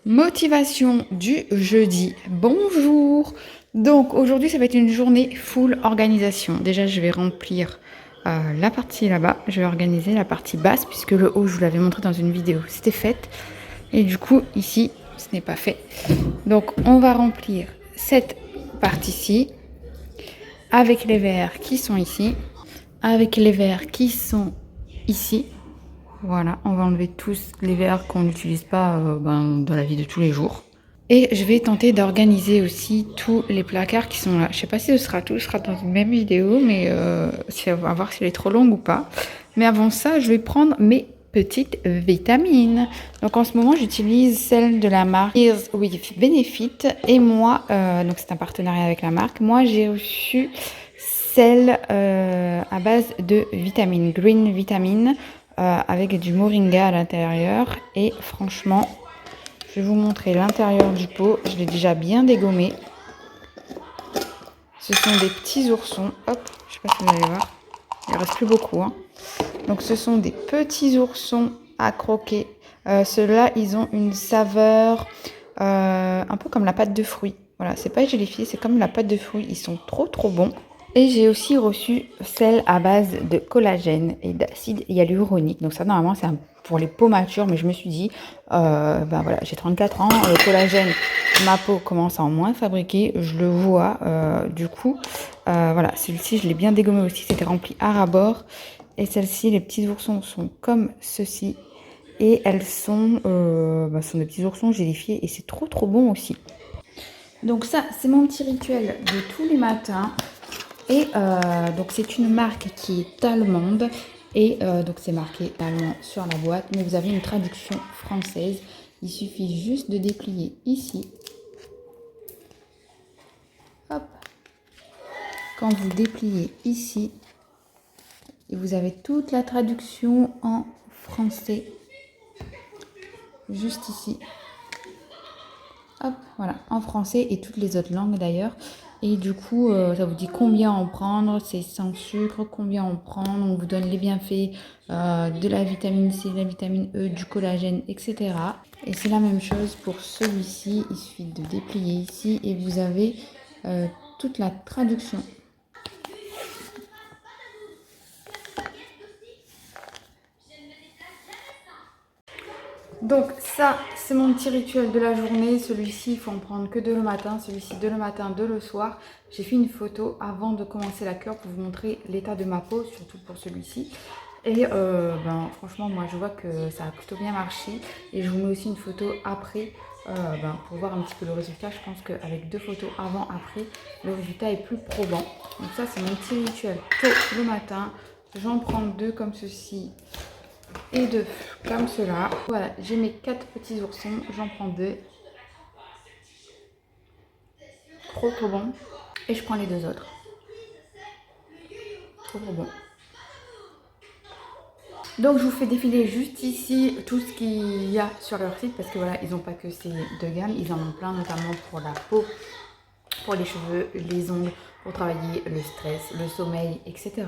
Motivation du jeudi. Bonjour. Donc aujourd'hui, ça va être une journée full organisation. Déjà, je vais remplir la partie là-bas. Je vais organiser la partie basse puisque le haut, je vous l'avais montré dans une vidéo, c'était fait. Et du coup, ici, ce n'est pas fait. Donc, on va remplir cette partie-ci avec les verres qui sont ici, avec les verres qui sont ici. Voilà, on va enlever tous les verres qu'on n'utilise pas dans la vie de tous les jours. Et je vais tenter d'organiser aussi tous les placards qui sont là. Je ne sais pas si ce sera tout, ce sera dans une même vidéo, mais on va voir si elle est trop longue ou pas. Mais avant ça, je vais prendre mes petites vitamines. Donc en ce moment, j'utilise celle de la marque Ears with Benefit. Et moi, donc c'est un partenariat avec la marque, moi j'ai reçu celle à base de vitamines, green vitamines, avec du moringa à l'intérieur. Et franchement, je vais vous montrer l'intérieur du pot. Je l'ai déjà bien dégommé. Ce sont des petits oursons. Hop, je ne sais pas si vous allez voir. Il ne reste plus beaucoup. Hein. Donc ce sont des petits oursons à croquer. Ceux-là, ils ont une saveur un peu comme la pâte de fruits. Voilà, c'est pas gélifié, c'est comme la pâte de fruits. Ils sont trop bons. Et j'ai aussi reçu celle à base de collagène et d'acide hyaluronique. Donc ça, normalement, c'est pour les peaux matures. Mais je me suis dit, voilà, j'ai 34 ans, le collagène, ma peau commence à en moins fabriquer. Je le vois. Du coup, voilà, celui-ci, je l'ai bien dégommé aussi. C'était rempli à ras-bord. Et celle-ci, les petits oursons sont comme ceci. Et elles sont des petits oursons gélifiés. Et c'est trop bon aussi. Donc ça, c'est mon petit rituel de tous les matins. Et donc c'est une marque qui est allemande et donc c'est marqué allemand sur la boîte, mais vous avez une traduction française. Il suffit juste de déplier ici. Hop. Quand vous dépliez ici, et vous avez toute la traduction en français, juste ici. Hop, voilà, en français et toutes les autres langues d'ailleurs. Et du coup, ça vous dit combien en prendre, c'est sans sucre, combien en prendre, on vous donne les bienfaits de la vitamine C, de la vitamine E, du collagène, etc. Et c'est la même chose pour celui-ci, il suffit de déplier ici et vous avez toute la traduction. Donc ça, c'est mon petit rituel de la journée. Celui-ci, il faut en prendre que deux le matin. Celui-ci, deux le matin, deux le soir. J'ai fait une photo avant de commencer la cure pour vous montrer l'état de ma peau, surtout pour celui-ci. Et franchement, moi, je vois que ça a plutôt bien marché. Et je vous mets aussi une photo après pour voir un petit peu le résultat. Je pense qu'avec deux photos avant-après, le résultat est plus probant. Donc ça, c'est mon petit rituel tôt le matin. J'en prends deux comme ceci. Et deux comme cela. Voilà, j'ai mes 4 petits oursons, j'en prends 2. Trop bon. Et je prends les deux autres. Trop bon. Donc je vous fais défiler juste ici tout ce qu'il y a sur leur site parce que voilà, ils n'ont pas que ces deux gammes, ils en ont plein notamment pour la peau, pour les cheveux, les ongles, pour travailler le stress, le sommeil, etc.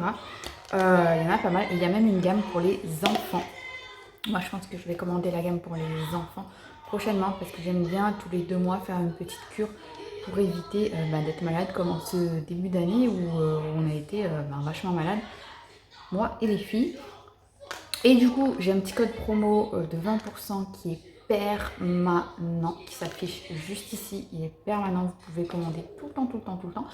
Il y en a pas mal et il y a même une gamme pour les enfants. Moi, je pense que je vais commander la gamme pour les enfants prochainement parce que j'aime bien tous les 2 mois faire une petite cure pour éviter d'être malade comme en ce début d'année où on a été vachement malade, moi et les filles. Et du coup, j'ai un petit code promo de 20% qui est permanent, qui s'affiche juste ici. Il est permanent, vous pouvez commander tout le temps.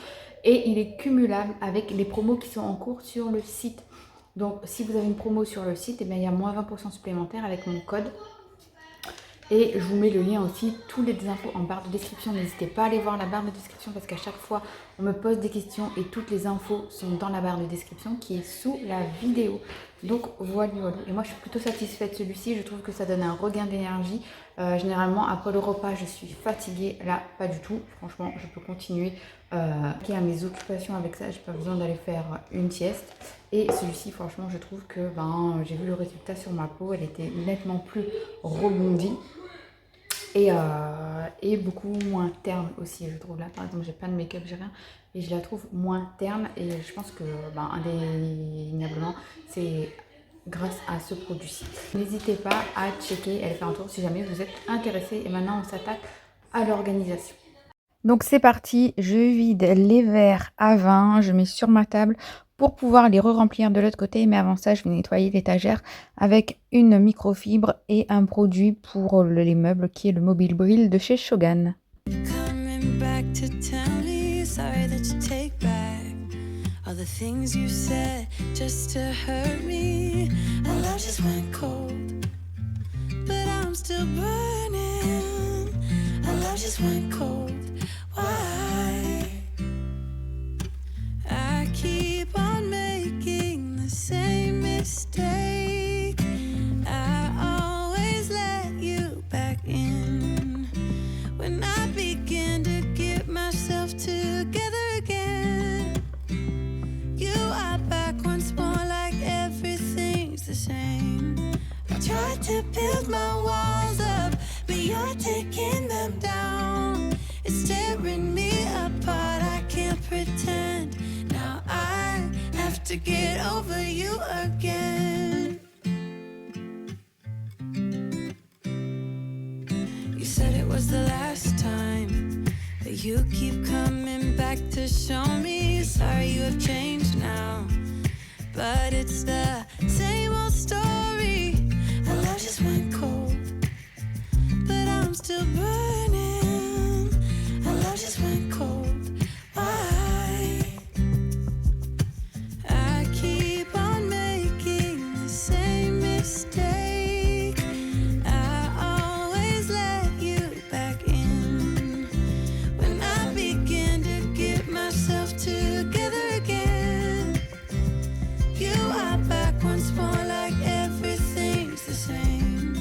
Et il est cumulable avec les promos qui sont en cours sur le site. Donc, si vous avez une promo sur le site, il y a moins 20% supplémentaire avec mon code. Et je vous mets le lien aussi, tous les infos en barre de description. N'hésitez pas à aller voir la barre de description parce qu'à chaque fois, on me pose des questions et toutes les infos sont dans la barre de description qui est sous la vidéo. Donc voilà. Et moi, je suis plutôt satisfaite de celui-ci. Je trouve que ça donne un regain d'énergie. Généralement, après le repas, je suis fatiguée. Là, pas du tout. Franchement, je peux continuer à mes occupations avec ça. Je n'ai pas besoin d'aller faire une sieste. Et celui-ci, franchement, je trouve que j'ai vu le résultat sur ma peau. Elle était nettement plus rebondie. Et beaucoup moins terne aussi, je trouve. Là, par exemple, j'ai pas de make-up, j'ai rien. Et je la trouve moins terne. Et je pense que, indéniablement, c'est grâce à ce produit-ci. N'hésitez pas à checker et à faire un tour si jamais vous êtes intéressé. Et maintenant, on s'attaque à l'organisation. Donc c'est parti, je vide les verres à vin, je mets sur ma table pour pouvoir les re-remplir de l'autre côté. Mais avant ça, je vais nettoyer l'étagère avec une microfibre et un produit pour les meubles qui est le Mobile Brill de chez Shogun. All the things you said just to hurt me. Our love just went cold, but I'm still burning. Our love just went cold. Why? I keep on making the same mistake. I always let you back in. When I begin to get myself together again, you are back once more like everything's the same. I tried to build my walls up, but you're taking them down. It's tearing me apart, I can't pretend. Now I have to get over you again. You said it was the last time, but you keep coming back to show me. Sorry you have changed now, but it's the same old story. Our love just went cold, but I'm still burning. Our love just went cold. Why? I keep on making the same mistake. I always let you back in. When I begin to get myself together again, you are back once more like everything's the same.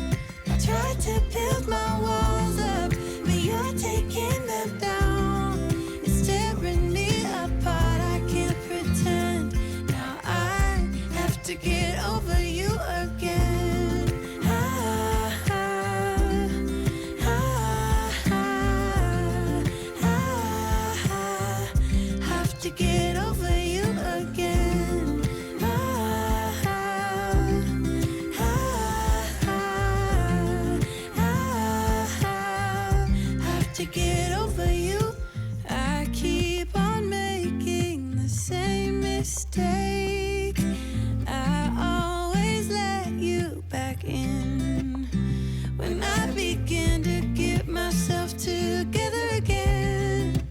I tried to build my walls up, but you're taking them down. It's tearing me apart, I can't pretend. Now I have to get over you again. Have to get over you again. Have to get over you. I keep on making the same mistake. I always let you back in. When I begin to get myself together again,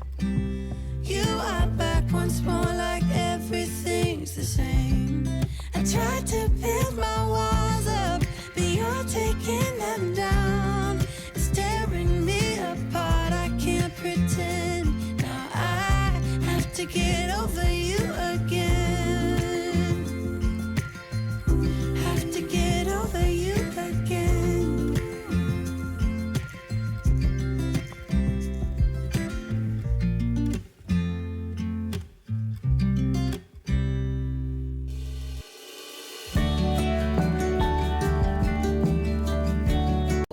you are back once more like everything's the same. I tried to build my walls up, but you're taking them down. It's tearing me apart, I can't pretend. Now I have to get over you again. Have to get over you again.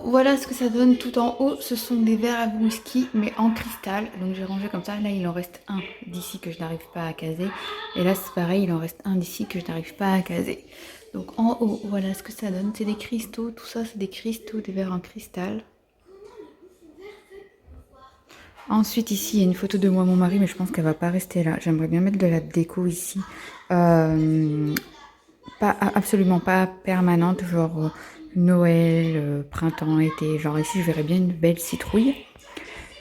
Voilà ce que ça donne tout en haut. Ce sont des verres à whisky mais en cristal. Donc j'ai rangé comme ça. Là il en reste un d'ici que je n'arrive pas à caser. Et là c'est pareil, il en reste un d'ici que je n'arrive pas à caser. Donc en haut, voilà ce que ça donne. C'est des cristaux. Tout ça c'est des cristaux, des verres en cristal. Ensuite ici il y a une photo de moi et mon mari, mais je pense qu'elle va pas rester là. J'aimerais bien mettre de la déco ici. Absolument pas permanente, genre Noël, printemps, été. Genre ici je verrais bien une belle citrouille.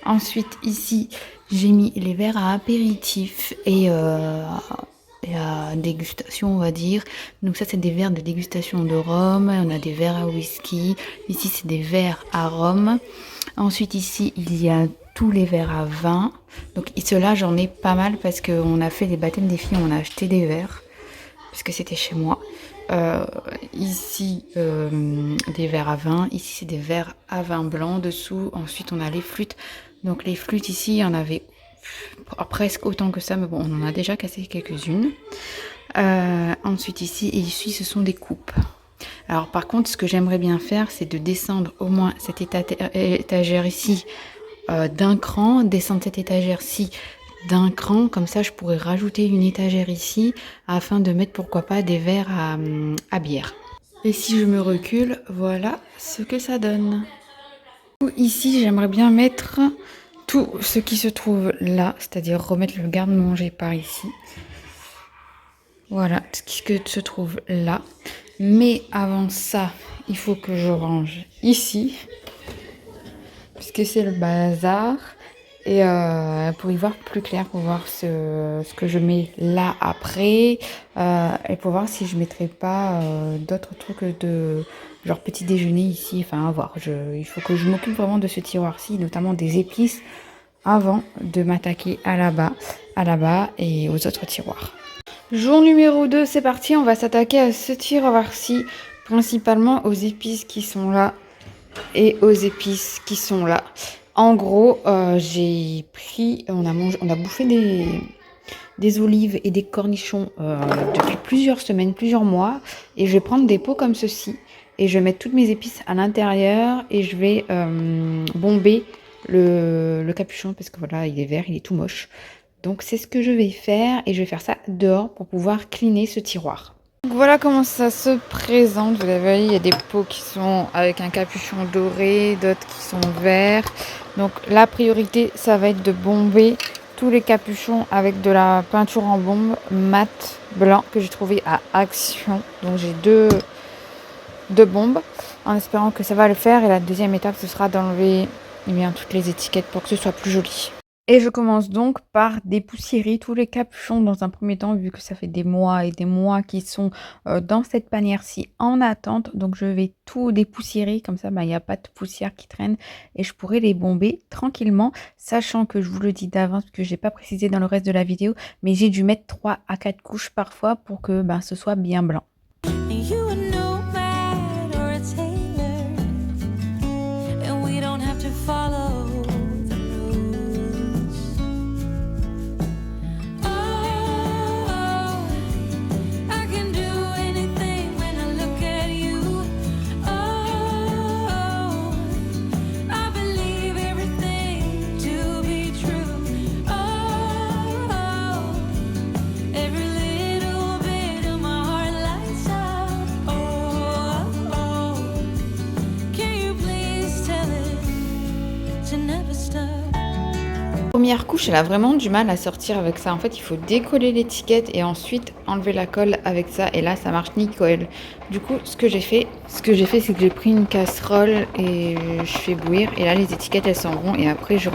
Ensuite ici j'ai mis les verres à apéritif et à dégustation on va dire. Donc ça c'est des verres de dégustation de rhum. On a des verres à whisky. Ici c'est des verres à rhum. Ensuite ici il y a tous les verres à vin. Donc ceux-là j'en ai pas mal parce qu'on a fait les baptêmes des filles, on a acheté des verres parce que c'était chez moi. Ici des verres à vin, ici c'est des verres à vin blanc dessous. Ensuite on a les flûtes. Donc les flûtes ici il y en avait presque autant que ça, mais bon on en a déjà cassé quelques-unes. Ensuite ici ce sont des coupes. Alors par contre ce que j'aimerais bien faire c'est de descendre au moins cette étagère ici d'un cran, descendre cette étagère-ci d'un cran, comme ça je pourrais rajouter une étagère ici afin de mettre pourquoi pas des verres à bière. Et si je me recule, voilà ce que ça donne. Ici, j'aimerais bien mettre tout ce qui se trouve là, c'est-à-dire remettre le garde-manger par ici. Voilà ce qui se trouve là. Mais avant ça, il faut que je range ici, puisque c'est le bazar. Et pour y voir plus clair, pour voir ce que je mets là après. Et pour voir si je ne mettrai pas d'autres trucs de genre petit déjeuner ici. Enfin, à voir. Il faut que je m'occupe vraiment de ce tiroir-ci, notamment des épices, avant de m'attaquer à là-bas et aux autres tiroirs. Jour numéro 2, c'est parti. On va s'attaquer à ce tiroir-ci, principalement aux épices qui sont là et aux épices qui sont là. En gros, j'ai pris, on a bouffé des olives et des cornichons depuis plusieurs semaines, plusieurs mois. Et je vais prendre des pots comme ceci. Et je vais mettre toutes mes épices à l'intérieur. Et je vais bomber le capuchon parce que voilà, il est vert, il est tout moche. Donc c'est ce que je vais faire. Et je vais faire ça dehors pour pouvoir cleaner ce tiroir. Donc voilà comment ça se présente. Vous avez vu, il y a des pots qui sont avec un capuchon doré, d'autres qui sont verts. Donc la priorité, ça va être de bomber tous les capuchons avec de la peinture en bombe mat blanc que j'ai trouvé à Action. Donc j'ai deux bombes en espérant que ça va le faire. Et la deuxième étape, ce sera d'enlever toutes les étiquettes pour que ce soit plus joli. Et je commence donc par dépoussiérer tous les capuchons dans un premier temps, vu que ça fait des mois et des mois qu'ils sont dans cette panière-ci en attente. Donc je vais tout dépoussiérer, comme ça il n'y a pas de poussière qui traîne et je pourrai les bomber tranquillement, sachant que je vous le dis d'avance, parce que je n'ai pas précisé dans le reste de la vidéo, mais j'ai dû mettre 3 à 4 couches parfois pour que ce soit bien blanc. Première couche, elle a vraiment du mal à sortir avec ça. En fait, il faut décoller l'étiquette et ensuite enlever la colle avec ça. Et là, ça marche nickel. Du coup, ce que j'ai fait, c'est que j'ai pris une casserole et je fais bouillir. Et là, les étiquettes, elles s'en vont. Et après, je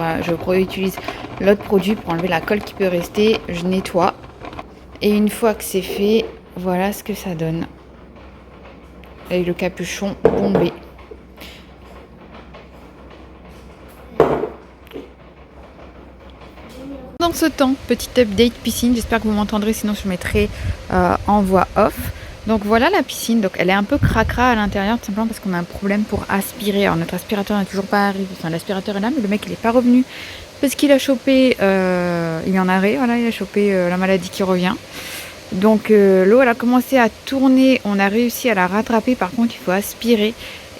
réutilise l'autre produit pour enlever la colle qui peut rester. Je nettoie. Et une fois que c'est fait, voilà ce que ça donne. Avec le capuchon bombé. Dans ce temps, petit update piscine, j'espère que vous m'entendrez, sinon je mettrai en voix off. Donc voilà la piscine, donc elle est un peu cracra à l'intérieur, tout simplement parce qu'on a un problème pour aspirer. Alors notre aspirateur n'est toujours pas arrivé, enfin l'aspirateur est là, mais le mec il n'est pas revenu parce qu'il a chopé, il est en arrêt, voilà, il a chopé la maladie qui revient. Donc l'eau elle a commencé à tourner, on a réussi à la rattraper, par contre il faut aspirer.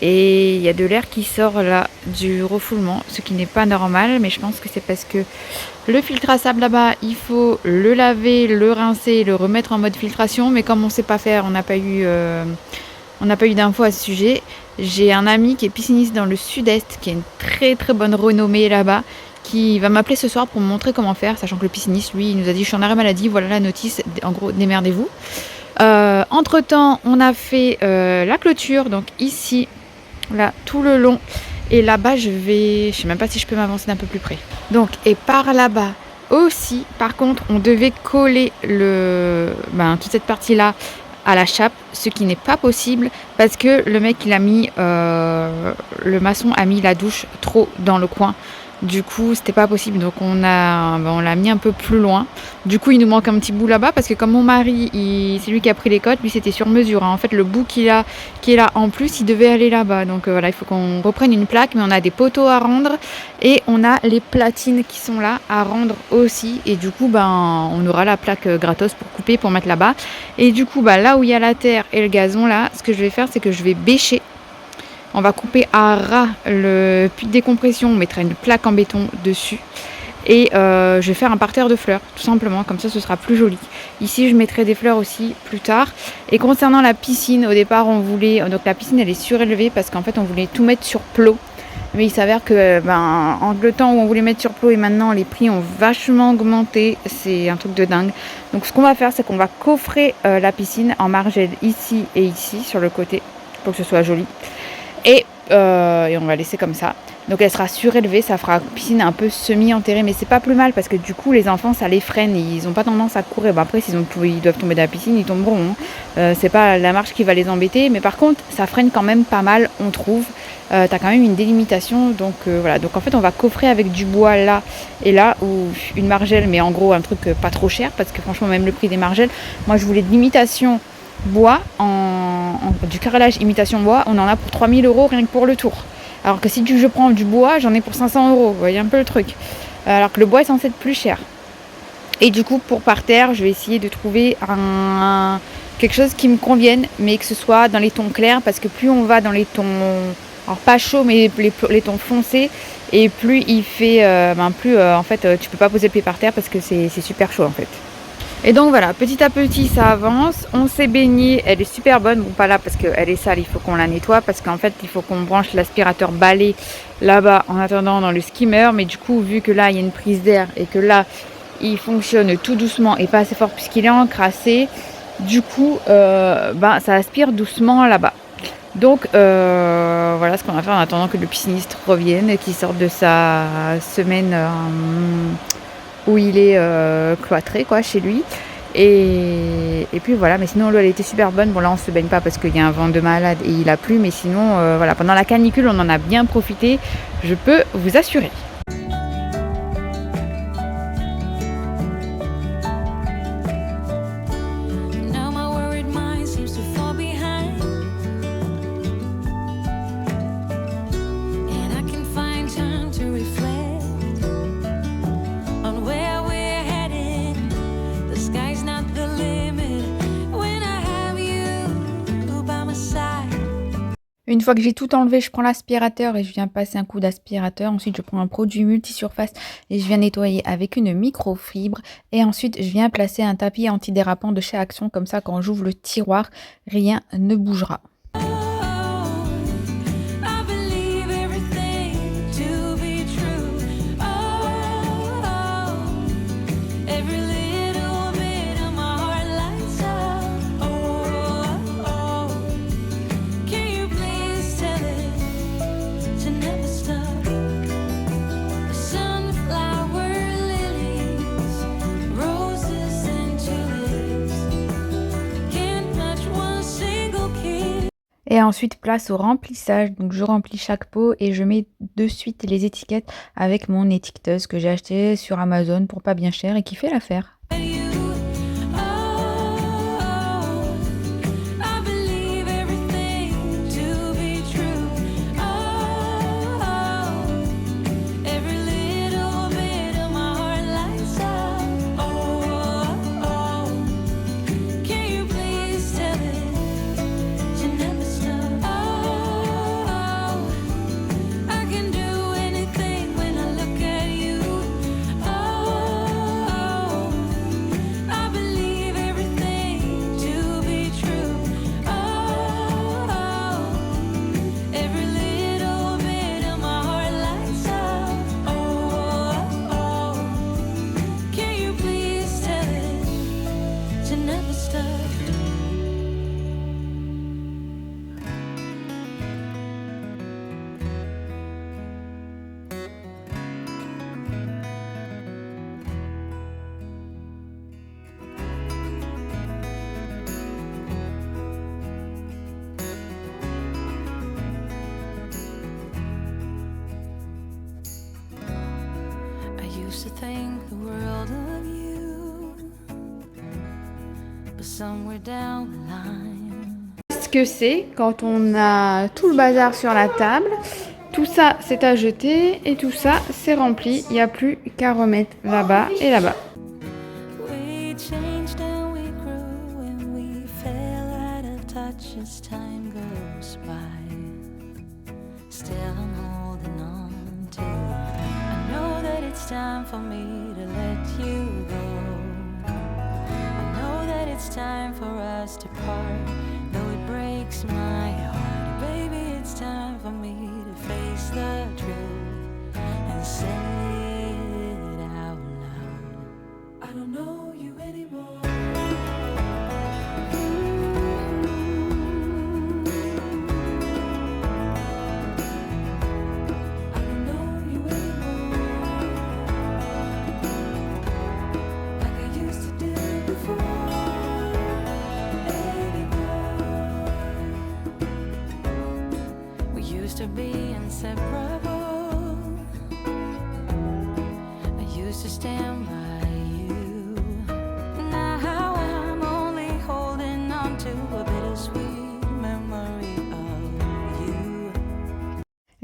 Et il y a de l'air qui sort là du refoulement, ce qui n'est pas normal, mais je pense que c'est parce que le filtre à sable là-bas, il faut le laver, le rincer, le remettre en mode filtration. Mais comme on ne sait pas faire, on n'a pas eu d'infos à ce sujet. J'ai un ami qui est pisciniste dans le sud-est, qui a une très très bonne renommée là-bas, qui va m'appeler ce soir pour me montrer comment faire, sachant que le pisciniste, lui, il nous a dit « je suis en arrêt maladie, voilà la notice, en gros, démerdez-vous ». Entre-temps, on a fait la clôture, donc ici, là, tout le long. Et là-bas, je sais même pas si je peux m'avancer d'un peu plus près. Donc, et par là-bas aussi, par contre, on devait coller toute cette partie-là à la chape, ce qui n'est pas possible parce que le mec, le maçon a mis la douche trop dans le coin. Du coup, c'était pas possible, donc on l'a mis un peu plus loin. Du coup, il nous manque un petit bout là-bas parce que comme mon mari, c'est lui qui a pris les cotes, lui c'était sur mesure. En fait, le bout qui est là en plus, il devait aller là-bas. Donc voilà, il faut qu'on reprenne une plaque, mais on a des poteaux à rendre et on a les platines qui sont là à rendre aussi. Et du coup, on aura la plaque gratos pour couper, pour mettre là-bas. Et du coup, là où il y a la terre et le gazon là, ce que je vais faire, c'est que je vais bêcher. On va couper à ras le puits de décompression, on mettra une plaque en béton dessus. Et je vais faire un parterre de fleurs, tout simplement, comme ça ce sera plus joli. Ici je mettrai des fleurs aussi plus tard. Et concernant la piscine, au départ on voulait, donc la piscine elle est surélevée parce qu'en fait on voulait tout mettre sur plot. Mais il s'avère que entre le temps où on voulait mettre sur plot et maintenant les prix ont vachement augmenté, c'est un truc de dingue. Donc ce qu'on va faire, c'est qu'on va coffrer la piscine en margelle ici et ici sur le côté pour que ce soit joli. Et on va laisser comme ça. Donc elle sera surélevée, ça fera piscine un peu semi-enterrée, mais c'est pas plus mal parce que du coup les enfants ça les freine, ils ont pas tendance à courir. Bon, après ils doivent tomber de la piscine, ils tomberont. C'est pas la marche qui va les embêter, mais par contre ça freine quand même pas mal, on trouve. T'as quand même une délimitation, donc voilà. Donc en fait on va coffrer avec du bois là et là, ou une margelle, mais en gros un truc pas trop cher parce que franchement même le prix des margelles, moi je voulais de l'imitation bois, du carrelage imitation bois, on en a pour 3 000 € rien que pour le tour. Alors que si je prends du bois, j'en ai pour 500 €. Vous voyez un peu le truc. Alors que le bois est censé être plus cher. Et du coup, pour par terre, je vais essayer de trouver quelque chose qui me convienne, mais que ce soit dans les tons clairs, parce que plus on va dans les tons, alors pas chauds, mais les tons foncés, et plus il fait, plus en fait, tu peux pas poser le pied par terre parce que c'est super chaud en fait. Et donc voilà, petit à petit ça avance, on s'est baigné, elle est super bonne, bon pas là parce qu'elle est sale, il faut qu'on la nettoie parce qu'en fait il faut qu'on branche l'aspirateur balai là-bas en attendant dans le skimmer, mais du coup vu que là il y a une prise d'air et que là il fonctionne tout doucement et pas assez fort puisqu'il est encrassé, du coup ça aspire doucement là-bas. Donc voilà ce qu'on va faire en attendant que le pisciniste revienne et qu'il sorte de sa semaine où il est cloîtré quoi chez lui et puis voilà, mais sinon l'eau elle était super bonne. Bon là on se baigne pas parce qu'il y a un vent de malade et il a plu, mais sinon voilà, pendant la canicule on en a bien profité, je peux vous assurer. Une fois que j'ai tout enlevé, je prends l'aspirateur et je viens passer un coup d'aspirateur. Ensuite, je prends un produit multisurface et je viens nettoyer avec une microfibre. Et ensuite, je viens placer un tapis antidérapant de chez Action. Comme ça, quand j'ouvre le tiroir, rien ne bougera. Et ensuite, place au remplissage. Donc, je remplis chaque pot et je mets de suite les étiquettes avec mon étiqueteuse que j'ai acheté sur Amazon pour pas bien cher et qui fait l'affaire. used to think the world of you, but somewhere down the line. Ce que c'est quand on a tout le bazar sur la table, tout ça c'est à jeter et tout ça c'est rempli, il n'y a plus qu'à remettre là-bas et là-bas. time for me to let you go. I know that it's time for us to part, though it breaks my heart. Baby, it's time for me to face the truth and say it out loud. I don't know you anymore. To be inseparable. I used to stand by you. Now I'm only holding on to a bittersweet memory of you.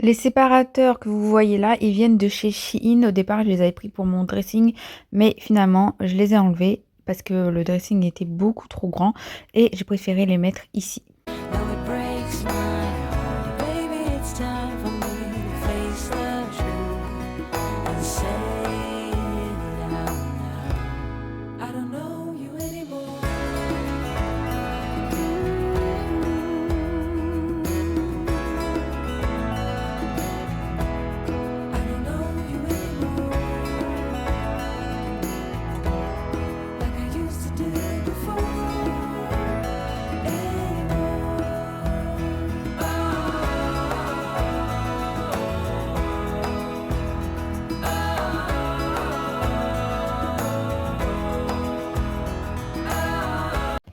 Les séparateurs que vous voyez là, ils viennent de chez Shein. Au départ, je les avais pris pour mon dressing, mais finalement, je les ai enlevés parce que le dressing était beaucoup trop grand et j'ai préféré les mettre ici.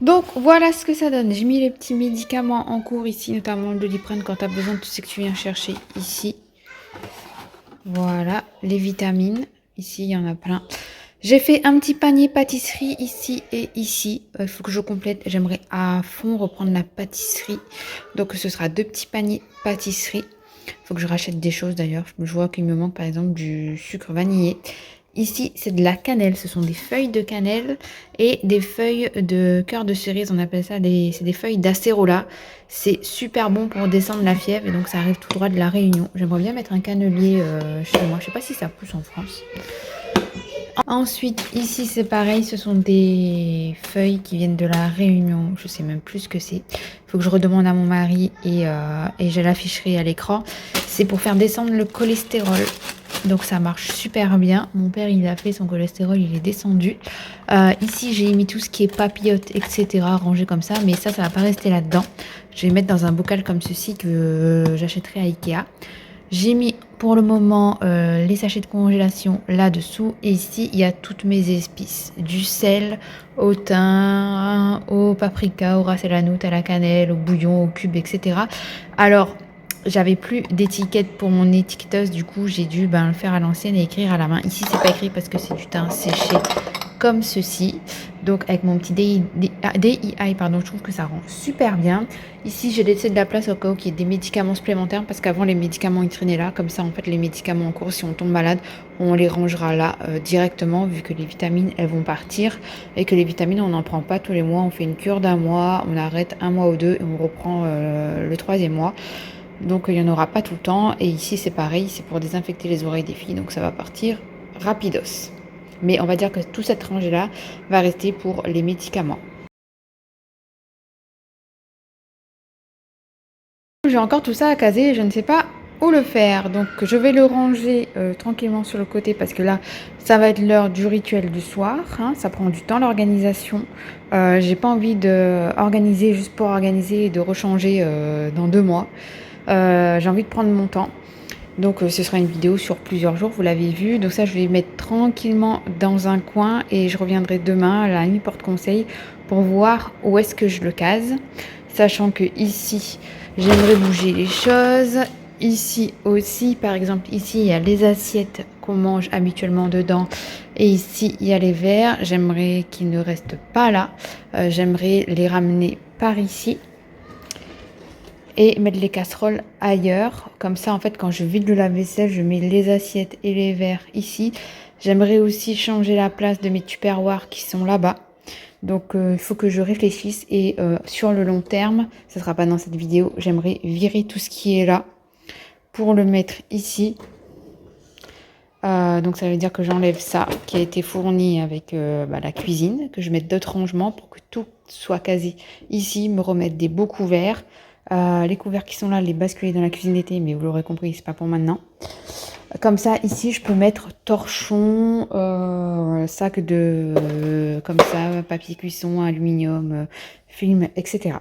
Donc voilà ce que ça donne. J'ai mis les petits médicaments en cours ici, notamment le Doliprane quand tu as besoin, tu sais que tu viens chercher ici. Voilà, les vitamines. Ici, il y en a plein. J'ai fait un petit panier pâtisserie ici et ici. Il faut que je complète. J'aimerais à fond reprendre la pâtisserie. Donc ce sera 2 petits paniers pâtisserie. Il faut que je rachète des choses d'ailleurs. Je vois qu'il me manque par exemple du sucre vanillé. Ici, c'est de la cannelle. Ce sont des feuilles de cannelle et des feuilles de cœur de cerise. On appelle ça c'est des feuilles d'acérola. C'est super bon pour descendre la fièvre et donc ça arrive tout droit de la Réunion. J'aimerais bien mettre un cannelier chez moi. Je sais pas si ça pousse en France. Ensuite, ici, c'est pareil. Ce sont des feuilles qui viennent de la Réunion. Je sais même plus ce que c'est. Il faut que je redemande à mon mari et je l'afficherai à l'écran. C'est pour faire descendre le cholestérol. Donc ça marche super bien. Mon père il a fait, son cholestérol il est descendu. Ici j'ai mis tout ce qui est papillotes etc. rangé comme ça. Mais ça va pas rester là-dedans. Je vais les mettre dans un bocal comme ceci que j'achèterai à Ikea. J'ai mis pour le moment les sachets de congélation là-dessous. Et ici il y a toutes mes épices. Du sel, au thym, au paprika, au ras el hanout, à la cannelle, au bouillon, au cube etc. Alors... J'avais plus d'étiquette pour mon étiqueteuse, du coup j'ai dû le faire à l'ancienne et écrire à la main. Ici c'est pas écrit parce que c'est du thym séché comme ceci. Donc avec mon petit DIY, pardon, je trouve que ça rend super bien. Ici j'ai laissé de la place au cas où il y ait des médicaments supplémentaires parce qu'avant les médicaments ils traînaient là. Comme ça en fait les médicaments en cours, si on tombe malade, on les rangera là directement vu que les vitamines elles vont partir. Et que les vitamines on n'en prend pas tous les mois. On fait une cure d'1 mois, on arrête 1 mois ou 2 et on reprend le 3e mois. Donc il n'y en aura pas tout le temps. Et ici c'est pareil, c'est pour désinfecter les oreilles des filles. Donc ça va partir rapidos. Mais on va dire que toute cette rangée là va rester pour les médicaments. J'ai encore tout ça à caser et je ne sais pas où le faire. Donc je vais le ranger tranquillement sur le côté parce que là ça va être l'heure du rituel du soir. Ça prend du temps l'organisation. J'ai pas envie d'organiser juste pour organiser et de rechanger dans 2 mois. J'ai envie de prendre mon temps. Donc ce sera une vidéo sur plusieurs jours, vous l'avez vu. Donc ça je vais mettre tranquillement dans un coin et je reviendrai demain à la nuit porte-conseil pour voir où est-ce que je le case. Sachant que ici j'aimerais bouger les choses. Ici aussi, par exemple, ici il y a les assiettes qu'on mange habituellement dedans. Et ici il y a les verres. J'aimerais qu'ils ne restent pas là. J'aimerais les ramener par ici. Et mettre les casseroles ailleurs. Comme ça, en fait, quand je vide le lave-vaisselle, je mets les assiettes et les verres ici. J'aimerais aussi changer la place de mes tupperwares qui sont là-bas. Donc, il faut que je réfléchisse. Et sur le long terme, ce ne sera pas dans cette vidéo, j'aimerais virer tout ce qui est là pour le mettre ici. Donc ça veut dire que j'enlève ça qui a été fourni avec la cuisine, que je mette d'autres rangements pour que tout soit quasi ici, me remettre des beaux couverts. Les couverts qui sont là, les basculer dans la cuisine d'été, mais vous l'aurez compris, c'est pas pour maintenant. Comme ça, ici, je peux mettre torchon, sac de comme ça, papier cuisson, aluminium, film, etc.